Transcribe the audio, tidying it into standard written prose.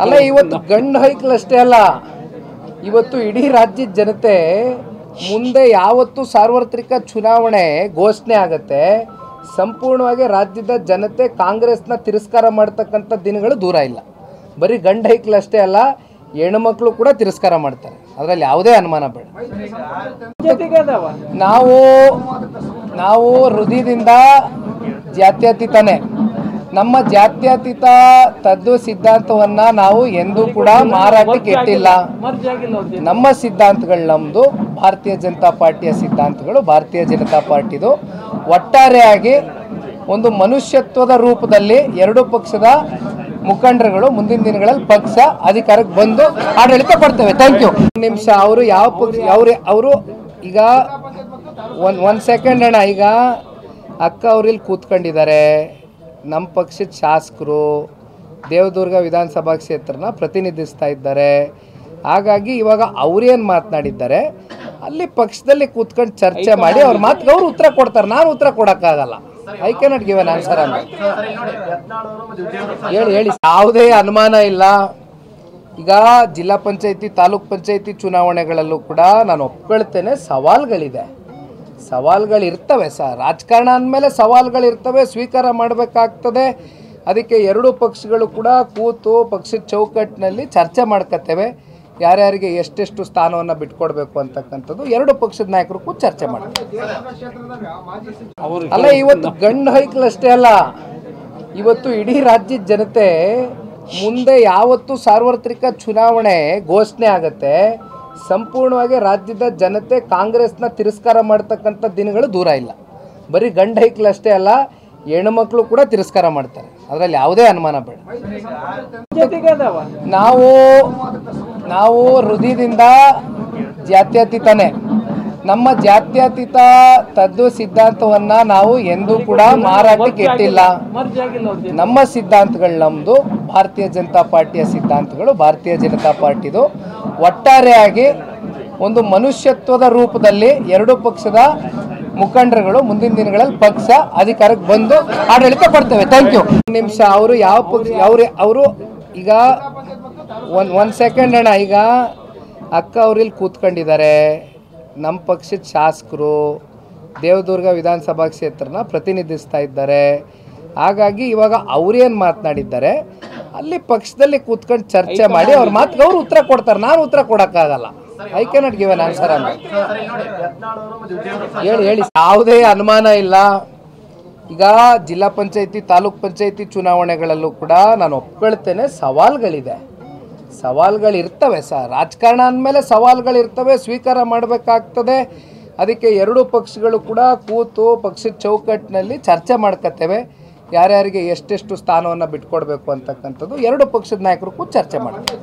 ಅಲ್ಲ, ಇವತ್ತು ಗಂಡು ಹೈಕಲ್ ಅಲ್ಲ, ಇವತ್ತು ಇಡೀ ರಾಜ್ಯದ ಜನತೆ ಮುಂದೆ ಯಾವತ್ತು ಸಾರ್ವತ್ರಿಕ ಚುನಾವಣೆ ಘೋಷಣೆ ಆಗುತ್ತೆ, ಸಂಪೂರ್ಣವಾಗಿ ರಾಜ್ಯದ ಜನತೆ ಕಾಂಗ್ರೆಸ್ನ ತಿರಸ್ಕಾರ ಮಾಡ್ತಕ್ಕಂಥ ದಿನಗಳು ದೂರ ಇಲ್ಲ. ಬರೀ ಗಂಡು ಹೈಕಲ್ ಅಲ್ಲ, ಹೆಣ್ಣುಮಕ್ಕಳು ಕೂಡ ತಿರಸ್ಕಾರ ಮಾಡ್ತಾರೆ, ಅದರಲ್ಲಿ ಯಾವುದೇ ಅನುಮಾನ ಬೇಡ. ನಾವು ಹೃದಯದಿಂದ ಜಾತ್ಯತೀತನೇ, ನಮ್ಮ ಜಾತ್ಯತೀತ ತತ್ವ ಸಿದ್ಧಾಂತವನ್ನು ನಾವು ಎಂದೂ ಕೂಡ ಮಾರಾಟಕ್ಕೆ ಇಟ್ಟಿಲ್ಲ. ನಮ್ಮ ಸಿದ್ಧಾಂತಗಳು ನಮ್ಮದು, ಭಾರತೀಯ ಜನತಾ ಪಾರ್ಟಿಯ ಸಿದ್ಧಾಂತಗಳು ಭಾರತೀಯ ಜನತಾ ಪಾರ್ಟಿದು. ಒಟ್ಟಾರೆಯಾಗಿ ಒಂದು ಮನುಷ್ಯತ್ವದ ರೂಪದಲ್ಲಿ ಎರಡೂ ಪಕ್ಷದ ಮುಖಂಡರುಗಳು ಮುಂದಿನ ದಿನಗಳಲ್ಲಿ ಪಕ್ಷ ಅಧಿಕಾರಕ್ಕೆ ಬಂದು ಆಡಳಿತ ಕೊಡ್ತೇವೆ. Thank you. ನಿಮಿಷ ಅವರು ಯಾವ ಪಕ್ಷ ಅವರು ಈಗ ಒಂದು ಸೆಕೆಂಡ್ ಅಣ್ಣ, ಈಗ ಅಕ್ಕ ಅವ್ರಿಲ್ಲಿ ಕೂತ್ಕೊಂಡಿದ್ದಾರೆ, ನಮ್ಮ ಪಕ್ಷದ ಶಾಸಕರು ದೇವದುರ್ಗ ವಿಧಾನಸಭಾ ಕ್ಷೇತ್ರನ ಪ್ರತಿನಿಧಿಸ್ತಾ ಇದ್ದಾರೆ. ಹಾಗಾಗಿ ಇವಾಗ ಅವ್ರೇನು ಮಾತನಾಡಿದ್ದಾರೆ ಅಲ್ಲಿ ಪಕ್ಷದಲ್ಲಿ ಕೂತ್ಕೊಂಡು ಚರ್ಚೆ ಮಾಡಿ ಅವ್ರ ಮಾತಿಗೆ ಅವ್ರು ಉತ್ತರ ಕೊಡ್ತಾರೆ, ನಾನು ಉತ್ತರ ಕೊಡೋಕ್ಕಾಗಲ್ಲ. I cannot give an answer ಅಂತ ಹೇಳಿ ಯಾವುದೇ ಅನುಮಾನ ಇಲ್ಲ. ಈಗ ಜಿಲ್ಲಾ ಪಂಚಾಯತಿ ತಾಲೂಕ್ ಪಂಚಾಯತಿ ಚುನಾವಣೆಗಳಲ್ಲೂ ಕೂಡ ನಾನು ಒಪ್ಕೊಳ್ತೇನೆ, ಸವಾಲುಗಳಿರ್ತವೆ ಸರ್. ರಾಜಕಾರಣ ಅಂದಮೇಲೆ ಸವಾಲುಗಳಿರ್ತವೆ, ಸ್ವೀಕಾರ ಮಾಡಬೇಕಾಗ್ತದೆ. ಅದಕ್ಕೆ ಎರಡೂ ಪಕ್ಷಗಳು ಕೂಡ ಕೂತು ಪಕ್ಷದ ಚೌಕಟ್ಟಿನಲ್ಲಿ ಚರ್ಚೆ ಮಾಡ್ಕೊತೇವೆ, ಯಾರ್ಯಾರಿಗೆ ಎಷ್ಟೆಷ್ಟು ಸ್ಥಾನವನ್ನು ಬಿಟ್ಕೊಡ್ಬೇಕು ಅಂತಕ್ಕಂಥದ್ದು ಎರಡು ಪಕ್ಷದ ನಾಯಕರು ಕೂತು ಚರ್ಚೆ ಮಾಡ್ತಾರೆ. ಅಲ್ಲ, ಇವತ್ತು ಗಂಡು ಹೈಕಲ್ ಅಲ್ಲ, ಇವತ್ತು ಇಡೀ ರಾಜ್ಯದ ಜನತೆ ಮುಂದೆ ಯಾವತ್ತು ಸಾರ್ವತ್ರಿಕ ಚುನಾವಣೆ ಘೋಷಣೆ ಆಗುತ್ತೆ, ಸಂಪೂರ್ಣವಾಗಿ ರಾಜ್ಯದ ಜನತೆ ಕಾಂಗ್ರೆಸ್ನ ತಿರಸ್ಕಾರ ಮಾಡ್ತಕ್ಕಂಥ ದಿನಗಳು ದೂರ ಇಲ್ಲ. ಬರೀ ಗಂಡು ಹೈಕಲ್ ಅಲ್ಲ, ಹೆಣ್ಣುಮಕ್ಕಳು ಕೂಡ ತಿರಸ್ಕಾರ ಮಾಡ್ತಾರೆ, ಅದರಲ್ಲಿ ಯಾವುದೇ ಅನುಮಾನ ಬೇಡ. ನಾವು ಹೃದಯದಿಂದ ಜಾತ್ಯತೀತನೇ, ನಮ್ಮ ಜಾತ್ಯತೀತ ತತ್ವ ಸಿದ್ಧಾಂತವನ್ನು ನಾವು ಎಂದೂ ಕೂಡ ಮಾರಾಟಕ್ಕೆ ಇಟ್ಟಿಲ್ಲ. ನಮ್ಮ ಸಿದ್ಧಾಂತಗಳು ನಮ್ಮದು, ಭಾರತೀಯ ಜನತಾ ಪಾರ್ಟಿಯ ಸಿದ್ಧಾಂತಗಳು ಭಾರತೀಯ ಜನತಾ ಪಾರ್ಟಿದು. ಒಟ್ಟಾರೆಯಾಗಿ ಒಂದು ಮನುಷ್ಯತ್ವದ ರೂಪದಲ್ಲಿ ಎರಡೂ ಪಕ್ಷದ ಮುಖಂಡರುಗಳು ಮುಂದಿನ ದಿನಗಳಲ್ಲಿ ಪಕ್ಷ ಅಧಿಕಾರಕ್ಕೆ ಬಂದು ಆಡಳಿತ ಕೊಡ್ತೇವೆ. Thank you. ನಿಮಿಷ ಅವರು ಯಾವ ಪಕ್ಷ ಅವರು ಈಗ ಒಂದು ಸೆಕೆಂಡ್ ಅಣ್ಣ, ಈಗ ಅಕ್ಕ ಅವ್ರಿಲ್ಲಿ ಕೂತ್ಕೊಂಡಿದ್ದಾರೆ, ನಮ್ಮ ಪಕ್ಷದ ಶಾಸಕರು ದೇವದುರ್ಗ ವಿಧಾನಸಭಾ ಕ್ಷೇತ್ರನ ಪ್ರತಿನಿಧಿಸ್ತಾ ಇದ್ದಾರೆ. ಹಾಗಾಗಿ ಇವಾಗ ಅವ್ರೇನು ಮಾತನಾಡಿದ್ದಾರೆ ಅಲ್ಲಿ ಪಕ್ಷದಲ್ಲಿ ಕೂತ್ಕೊಂಡು ಚರ್ಚೆ ಮಾಡಿ ಅವ್ರ ಮಾತಿಗೆ ಅವ್ರು ಉತ್ತರ ಕೊಡ್ತಾರೆ, ನಾನು ಉತ್ತರ ಕೊಡೋಕ್ಕಾಗಲ್ಲ. I cannot give an answer ಅಂತ ಹೇಳಿ ಯಾವುದೇ ಅನುಮಾನ ಇಲ್ಲ. ಈಗ ಜಿಲ್ಲಾ ಪಂಚಾಯತಿ ತಾಲೂಕ್ ಪಂಚಾಯತಿ ಚುನಾವಣೆಗಳಲ್ಲೂ ಕೂಡ ನಾನು ಒಪ್ಕೊಳ್ತೇನೆ, ಸವಾಲುಗಳಿರ್ತವೆ ಸರ್. ರಾಜಕಾರಣ ಅಂದಮೇಲೆ ಸವಾಲುಗಳಿರ್ತವೆ, ಸ್ವೀಕಾರ ಮಾಡಬೇಕಾಗ್ತದೆ. ಅದಕ್ಕೆ ಎರಡೂ ಪಕ್ಷಗಳು ಕೂಡ ಕೂತು ಪಕ್ಷದ ಚೌಕಟ್ಟಿನಲ್ಲಿ ಚರ್ಚೆ ಮಾಡ್ಕೊತೇವೆ, ಯಾರ್ಯಾರಿಗೆ ಎಷ್ಟೆಷ್ಟು ಸ್ಥಾನವನ್ನು ಬಿಟ್ಕೊಡ್ಬೇಕು ಅಂತಕ್ಕಂಥದ್ದು ಎರಡು ಪಕ್ಷದ ನಾಯಕರು ಕೂತು ಚರ್ಚೆ ಮಾಡ್ತಾರೆ.